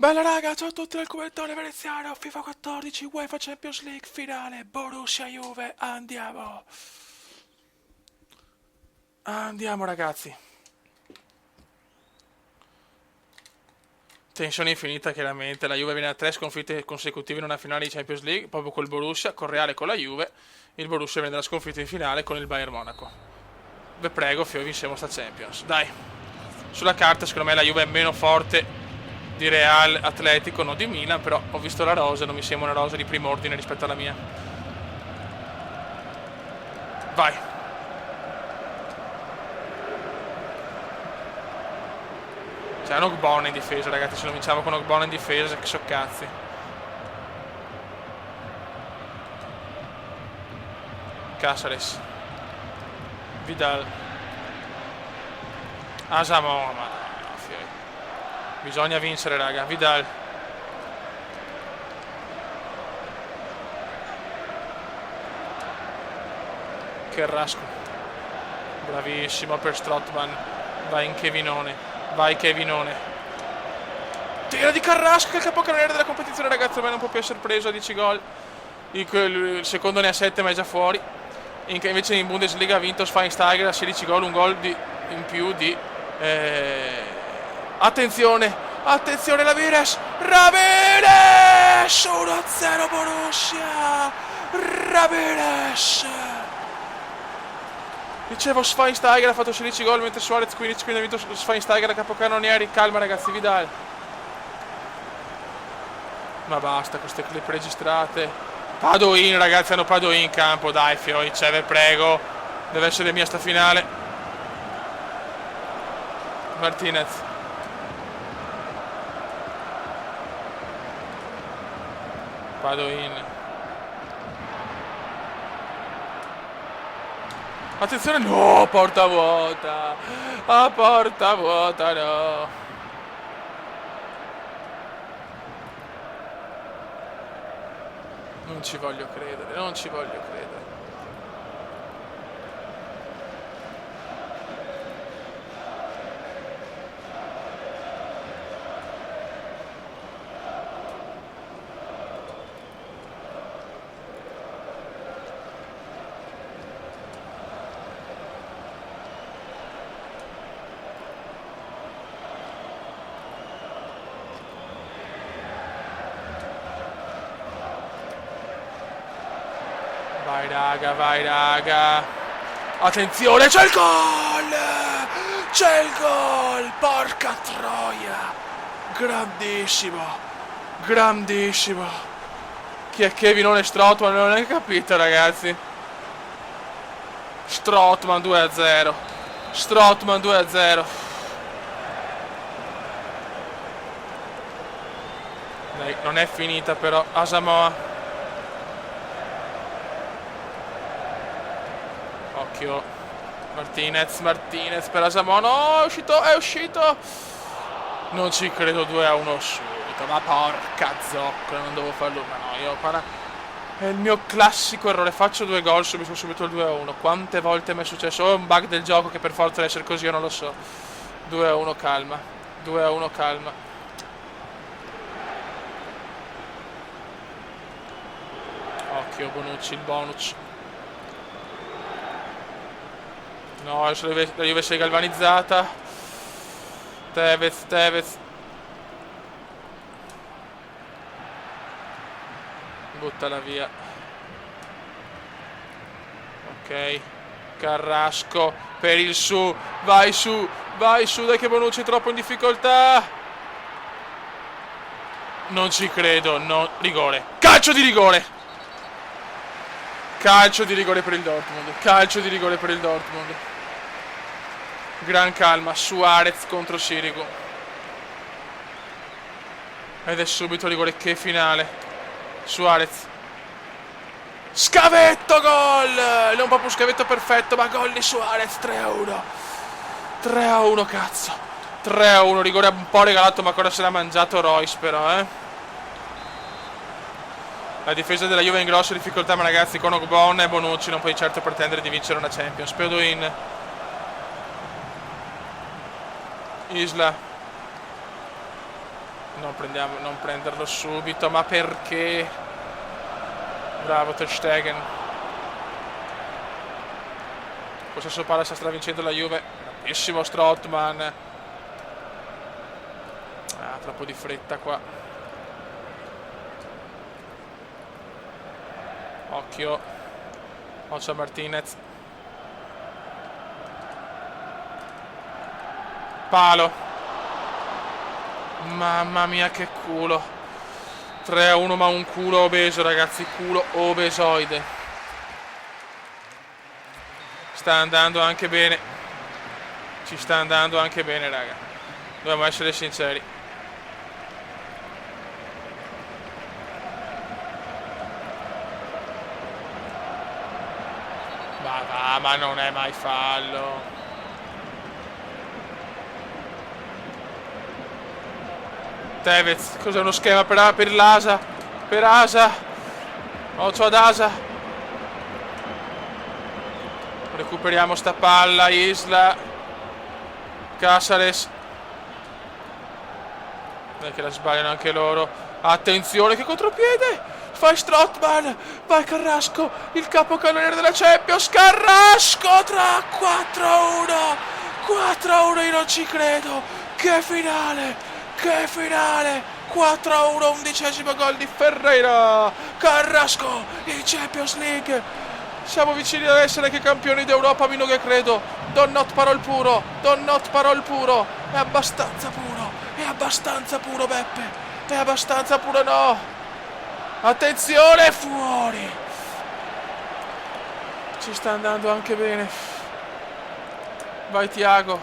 Bella raga, ciao a tutti dal cubettone veneziano, FIFA 14, UEFA Champions League finale, Borussia Juve, andiamo. Andiamo ragazzi. Tensione infinita chiaramente, la Juve viene a 3 sconfitte consecutive in una finale di Champions League, proprio col Borussia, con Reale e con la Juve. Il Borussia viene dalla sconfitta in finale con il Bayern Monaco. Vi prego, fio, vinciamo sta Champions. Dai. Sulla carta secondo me la Juve è meno forte di Real, Atletico, non di Milan, però ho visto la rosa, non mi sembra una rosa di primo ordine rispetto alla mia. Vai. C'è un Ogbonna in difesa, ragazzi, se lo vinciamo con Ogbonna in difesa, che so cazzi. Casares. Vidal. Asamoah, ma no, fiori. Bisogna vincere, raga. Vidal. Carrasco. Bravissimo per Strootman. Vai in Kevinone. Vai Kevinone. Tira di Carrasco, che è il capocannoniere della competizione, ragazzi. A me non può più essere preso a 10 gol. Il secondo ne ha 7 ma è già fuori. Invece in Bundesliga ha vinto Schweinsteiger a 16 gol, un gol in più di... Attenzione, attenzione Ramires, 1-0 Borussia, Ramires. Dicevo Schweinsteiger ha fatto 16 gol mentre Suarez 15, quindi ha vinto Schweinsteiger a capocannonieri. Calma ragazzi, Vidal. Ma basta queste clip registrate. Padoin, ragazzi, hanno Padoin in campo, dai fioi, ve prego. Deve essere mia sta finale. Martinez. Padoin. Attenzione, no, porta vuota. A porta vuota, no. Non ci voglio credere, non ci voglio credere. Vai raga, vai raga. Attenzione, c'è il gol! C'è il gol! Porca troia! Grandissimo! Grandissimo! Chi è Kevinone Strootman? Non hai capito ragazzi. Strootman 2-0. Strootman 2-0. Non è finita però. Asamoah. Occhio. Martinez per Asamoah. No, è uscito. Non ci credo, 2-1 subito. Ma porca zoccola, non devo farlo. Ma no, è il mio classico errore. Faccio 2 gol, subito il 2-1. Quante volte mi è successo? O è un bug del gioco che per forza deve essere così, io non lo so. 2-1 calma. 2-1 calma. Occhio Bonucci, il bonus. No, adesso la Juve si è galvanizzata. Tevez. Buttala via. Ok. Carrasco per il su. Vai su, dai che Bonucci è troppo in difficoltà. Non ci credo, no. Rigore. Calcio di rigore. Calcio di rigore per il Dortmund. Calcio di rigore per il Dortmund. Gran calma. Suarez contro Sirigu. Ed è subito rigore. Che finale. Suarez. Scavetto, gol! Non proprio scavetto perfetto, ma gol di Suarez. 3-1. 3-1, cazzo. 3-1. Rigore un po' regalato, ma ancora se l'ha mangiato Royce però, La difesa della Juve è in grossa difficoltà, ma ragazzi con Ogbonna e Bonucci non puoi certo pretendere di vincere una Champions. Padoin. Isla. Non prenderlo subito, ma perché? Bravo Ter Stegen. Questo palla sta stravincendo la Juve. Grandissimo Strootman. Troppo di fretta qua. Occhio a Martinez. Palo. Mamma mia che culo. 3-1, ma un culo obeso, ragazzi. Culo obesoide. Sta andando anche bene. Ci sta andando anche bene, raga. Dobbiamo essere sinceri. Ma non è mai fallo. Tevez, cos'è uno schema per l'Asa? Per Asa. Occhio ad Asa. Recuperiamo sta palla, Isla. Casares. Non è che la sbagliano anche loro. Attenzione, che contropiede! Fai Strootman, vai Carrasco, il capocannoniere della Champions, Carrasco tra 4-1, 4-1, io non ci credo, che finale, 4-1, 11° gol di Ferreira, Carrasco in Champions League, siamo vicini ad essere anche campioni d'Europa, meno che credo, Don Not parol puro, è abbastanza puro Beppe, è abbastanza puro, no! Attenzione, fuori! Ci sta andando anche bene. Vai Thiago.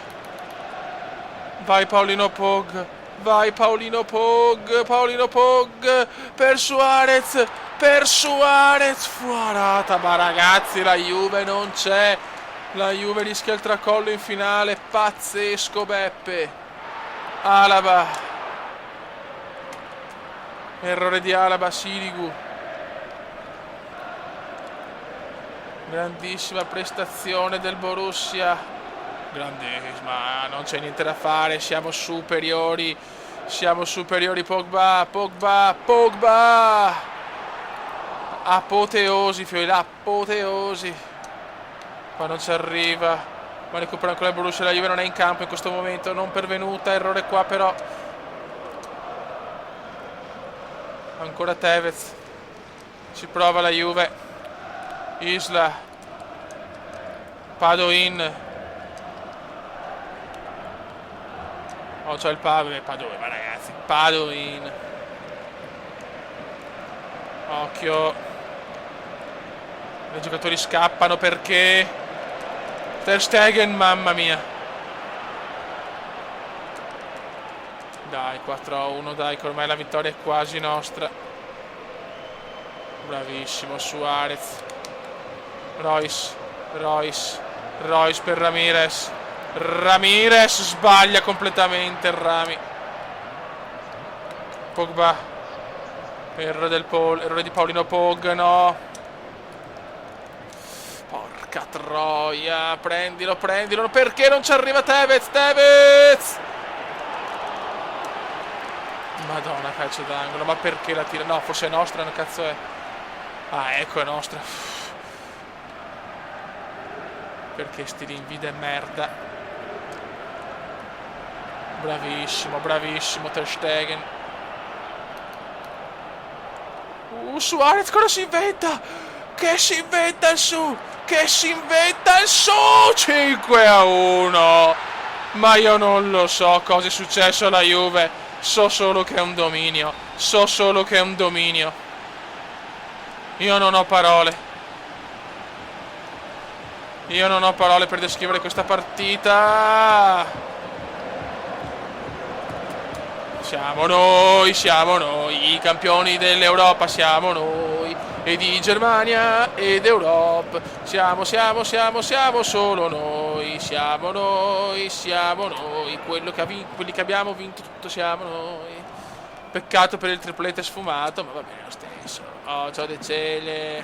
Vai Paulino Pog. Per Suarez. Fuarata. Ma ragazzi, la Juve non c'è. La Juve rischia il tracollo in finale. Pazzesco, Beppe. Alaba. Errore di Alaba, Sirigu. Grandissima prestazione del Borussia. Grandissima, non c'è niente da fare, siamo superiori. Pogba. Apoteosi, apoteosi. Qua non ci arriva. Ma recupera ancora il Borussia, la Juve non è in campo in questo momento, non pervenuta, errore qua però. Ancora Tevez. Ci prova la Juve. Isla. Padoin. Oh, c'è il Padoin, ma ragazzi. Padoin. Occhio. I giocatori scappano perché Ter Stegen, mamma mia. Dai, 4-1, dai, che ormai la vittoria è quasi nostra. Bravissimo Suarez. Royce per Ramirez. Ramirez sbaglia completamente Rami. Pogba. Errore di Paulino Pog, no. Porca troia, prendilo. Perché non ci arriva Tevez? Madonna, calcio d'angolo, ma perché la tira? No, forse è nostra, no, cazzo è. Ah, ecco, è nostra. Perché sti rinvii de merda. Bravissimo Ter Stegen. Suarez cosa si inventa? Che si inventa il su? 5-1. Ma io non lo so cosa è successo alla Juve. So solo che è un dominio. Io non ho parole per descrivere questa partita. Siamo noi, i campioni dell'Europa, siamo noi, e di Germania ed Europa. Siamo solo noi, quelli che abbiamo vinto tutto, siamo noi. Peccato per il triplete sfumato, ma va bene lo stesso. Oh, ciao De Cele.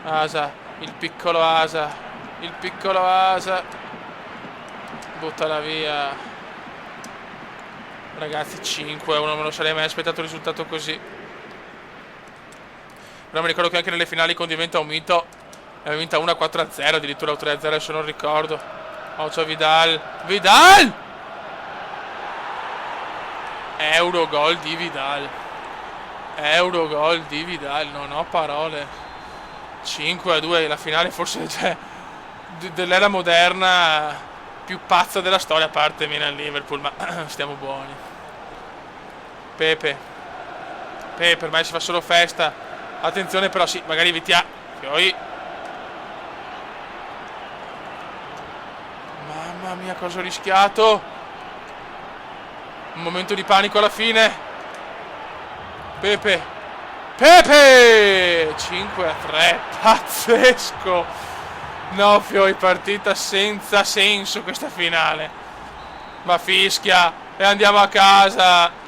Asa, il piccolo Asa. Buttala via. Ragazzi, 5-1, non me lo sarei mai aspettato un risultato così. Però mi ricordo che anche nelle finali con Diventa un mito aveva vinta 1-4-0, addirittura 3-0, se non ricordo. Oh, c'è Vidal. Vidal! Eurogol di Vidal. Eurogol di Vidal, non ho parole. 5-2, la finale forse cioè, dell'era moderna più pazza della storia, a parte Milan-Liverpool, ma stiamo buoni. Pepe ormai si fa solo festa. Attenzione però, sì, magari evitiamo. Poi mamma mia, cosa ho rischiato. Un momento di panico alla fine. Pepe 5-3, pazzesco. No, Fioi, partita senza senso questa finale. Ma fischia e andiamo a casa.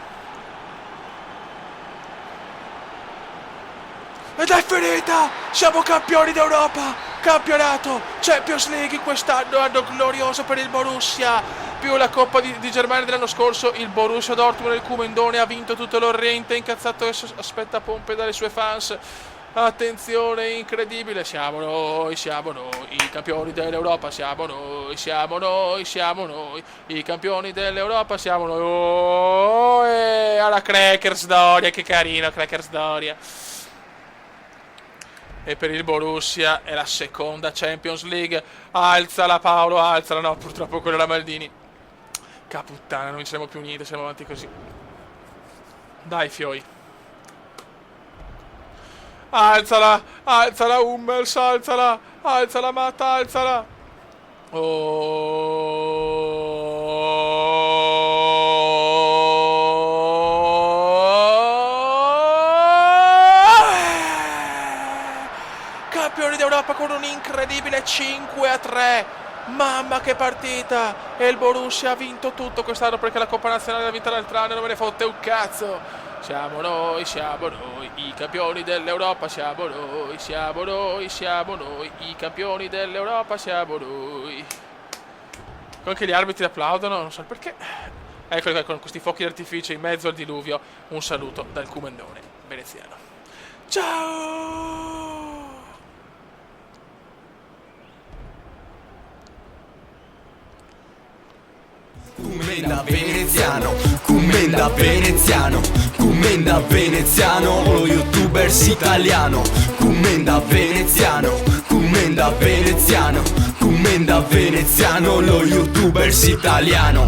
Ed è finita! Siamo campioni d'Europa! Campionato! Champions League quest'anno, anno glorioso per il Borussia! Più la Coppa di Germania dell'anno scorso, il Borussia Dortmund nel Kumendone ha vinto tutto l'Oriente, incazzato e aspetta pompe dalle sue fans. Attenzione, incredibile, siamo noi, i campioni dell'Europa, siamo noi, i campioni dell'Europa, siamo noi. Oh, e alla Crackers Doria, che carino, Crackers Doria. E per il Borussia è la seconda Champions League. Alzala Paolo, alzala. No, purtroppo quello era Maldini. Caputtana, non vinceremo più niente, siamo avanti così. Dai, Fioi. Alzala Hummels, alzala Matta, alzala. Campioni d'Europa con un incredibile 5-3. Mamma che partita. E il Borussia ha vinto tutto quest'anno, perché la Coppa Nazionale l'ha vinta l'altro anno, non me ne fotte un cazzo. Siamo noi, i campioni dell'Europa, siamo noi, i campioni dell'Europa, siamo noi. Anche gli arbitri applaudono, non so perché. Eccoli qua con questi fuochi d'artificio in mezzo al diluvio. Un saluto dal Kumendone veneziano. Ciao! Commenda veneziano, commenda veneziano, commenda veneziano, lo youtubers italiano. Commenda veneziano, commenda veneziano, commenda veneziano, lo youtubers italiano.